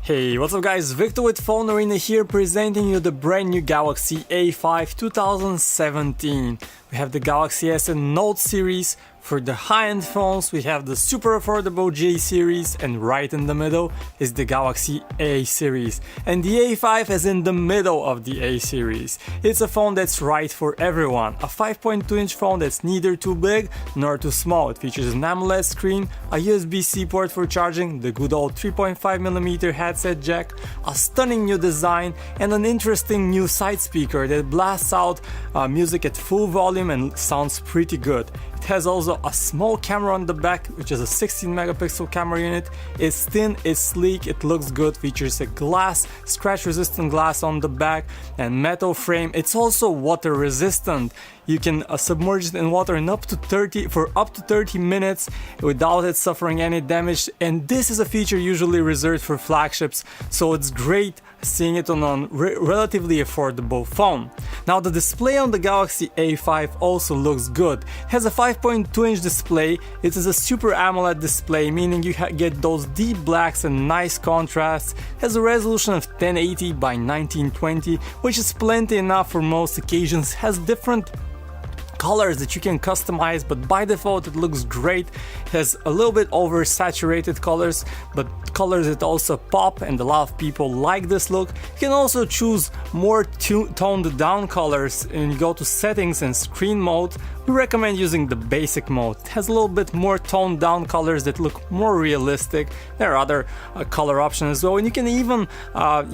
Hey, what's up guys, Victor with PhoneArena here presenting you the brand new Galaxy A5 2017. We have the Galaxy S and Note series. For the high-end phones we have the super affordable J series, and right in the middle is the Galaxy A series. And the A5 is in the middle of the A series. It's a phone that's right for everyone. A 5.2-inch phone that's neither too big nor too small. It features an AMOLED screen, a USB-C port for charging, the good old 3.5mm headset jack, a stunning new design, and an interesting new side speaker that blasts out music at full volume and sounds pretty good. It has also a small camera on the back, which is a 16-megapixel camera unit. It's thin, it's sleek, it looks good, features a glass, scratch-resistant glass on the back and metal frame. It's also water-resistant. You can submerge it in water for up to 30 minutes without it suffering any damage, and this is a feature usually reserved for flagships, so it's great seeing it on a relatively affordable phone. Now the display on the Galaxy A5 also looks good. It has a 5.2-inch display. It is a super AMOLED display, meaning you get those deep blacks and nice contrasts. It has a resolution of 1080 by 1920, which is plenty enough for most occasions. It has different colors that you can customize, but by default it looks great. It has a little bit oversaturated colors, but colors that also pop, and a lot of people like this look. You can also choose more toned down colors, and you go to settings and screen mode. We recommend using the basic mode. It has a little bit more toned down colors that look more realistic. There are other color options as well, and you can even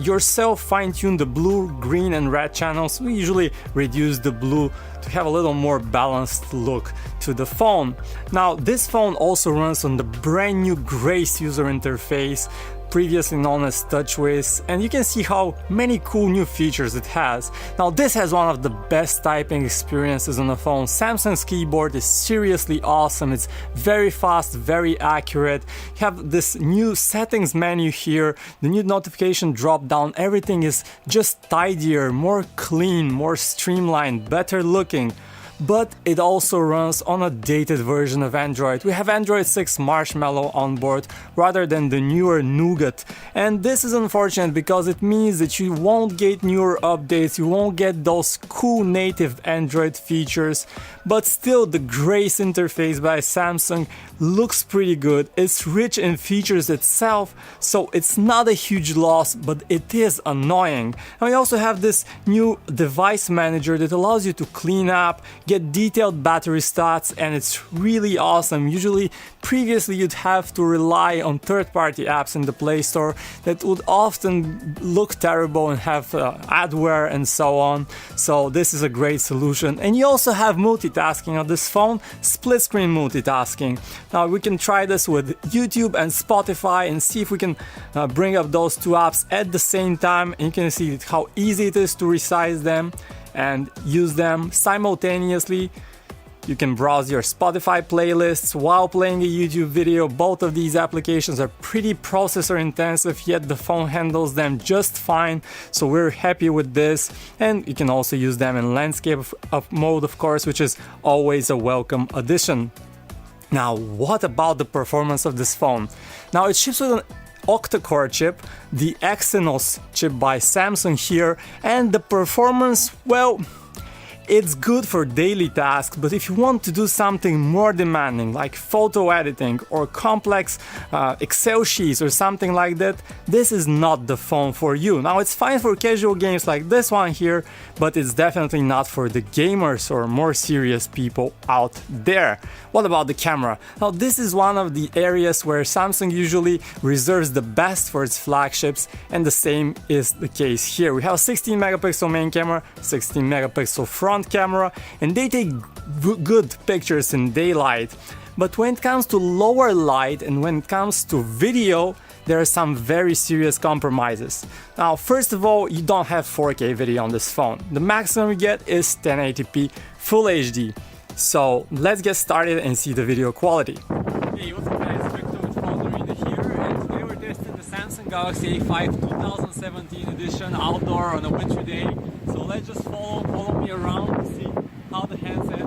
yourself fine-tune the blue, green and red channels. We usually reduce the blue to have a little more balanced look to the phone. Now this phone also runs on the brand new Grace user interface, previously known as TouchWiz, and you can see how many cool new features it has. Now this has one of the best typing experiences on the phone. Samsung's keyboard is seriously awesome. It's very fast, very accurate. You have this new settings menu here, the new notification drop down. Everything is just tidier, more clean, more streamlined, better looking. But it also runs on a dated version of Android. We have Android 6 Marshmallow on board rather than the newer Nougat. And this is unfortunate because it means that you won't get newer updates, you won't get those cool native Android features. But still, the Grace interface by Samsung looks pretty good. It's rich in features itself, so it's not a huge loss, but it is annoying. And we also have this new device manager that allows you to clean up, get detailed battery stats, and it's really awesome. Usually, previously you'd have to rely on third-party apps in the Play Store that would often look terrible and have adware and so on. So this is a great solution. And you also have multitasking on this phone, split screen multitasking. Now we can try this with YouTube and Spotify and see if we can bring up those two apps at the same time. And you can see how easy it is to resize them and use them simultaneously. You can browse your Spotify playlists while playing a YouTube video. Both of these applications are pretty processor intensive, yet the phone handles them just fine, so we're happy with this. And you can also use them in landscape mode, of course, which is always a welcome addition. Now, what about the performance of this phone? Now, it ships with an octa-core chip, the Exynos chip by Samsung here, and the performance, well, it's good for daily tasks, but if you want to do something more demanding like photo editing or complex Excel sheets or something like that, this is not the phone for you. Now it's fine for casual games like this one here, but it's definitely not for the gamers or more serious people out there. What about the camera? Now this is one of the areas where Samsung usually reserves the best for its flagships, and the same is the case here. We have a 16 megapixel main camera, 16 megapixel front camera, and they take good pictures in daylight. But when it comes to lower light and when it comes to video, there are some very serious compromises. Now, first of all, you don't have 4K video on this phone. The maximum you get is 1080p Full HD. So let's get started and see the video quality. Hey, what's up guys, Victor with PhoneArena here, and today we're testing the Samsung Galaxy A5 2017 edition outdoor on a wintry day. So let's just follow me around to see how the handset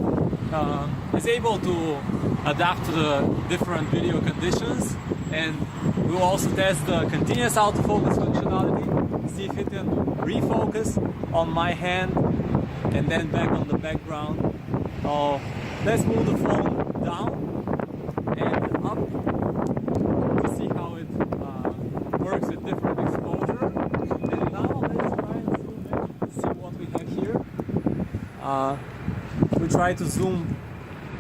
is able to adapt to the different video conditions, and we'll also test the continuous autofocus functionality, see if it can refocus on my hand and then back on the background. Let's move the phone down and up to see how it works with different exposure. And now let's try and zoom in, see what we have here. We try to zoom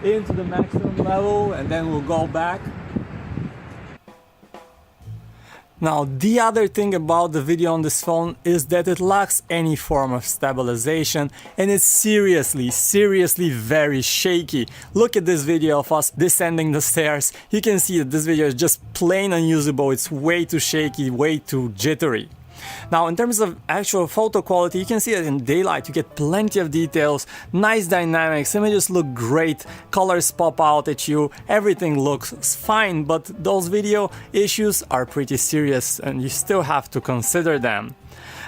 into the maximum level and then we'll go back. Now, the other thing about the video on this phone is that it lacks any form of stabilization and it's seriously very shaky. Look at this video of us descending the stairs. You can see that this video is just plain unusable. It's way too shaky, way too jittery. Now, in terms of actual photo quality, you can see that in daylight you get plenty of details, nice dynamics, images look great, colors pop out at you, everything looks fine, but those video issues are pretty serious and you still have to consider them.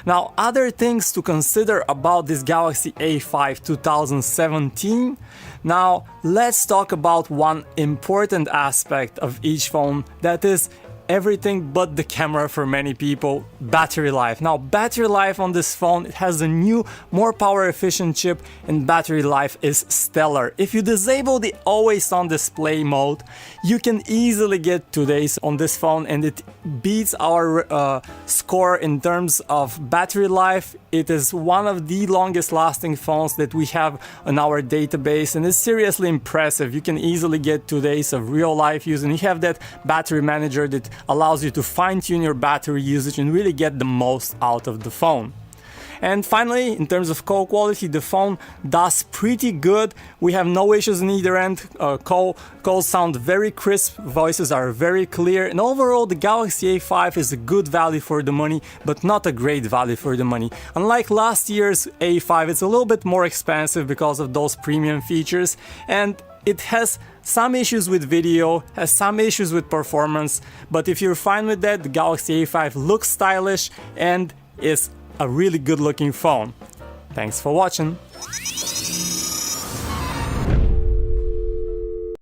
Now, other things to consider about this Galaxy A5 2017. Now, let's talk about one important aspect of each phone, that is everything but the camera for many people, battery life. Now, battery life on this phone, it has a new, more power efficient chip and battery life is stellar. If you disable the always on display mode, you can easily get 2 days on this phone and it beats our score in terms of battery life. It is one of the longest lasting phones that we have on our database and it's seriously impressive. You can easily get 2 days of real life use and you have that battery manager that allows you to fine-tune your battery usage and really get the most out of the phone. And finally, in terms of call quality, the phone does pretty good. We have no issues on either end. Calls sound very crisp, voices are very clear, and overall the Galaxy A5 is a good value for the money, but not a great value for the money. Unlike last year's A5, it's a little bit more expensive because of those premium features, and it has some issues with video, has some issues with performance, but if you're fine with that, the Galaxy A5 looks stylish and is a really good looking phone. Thanks for watching.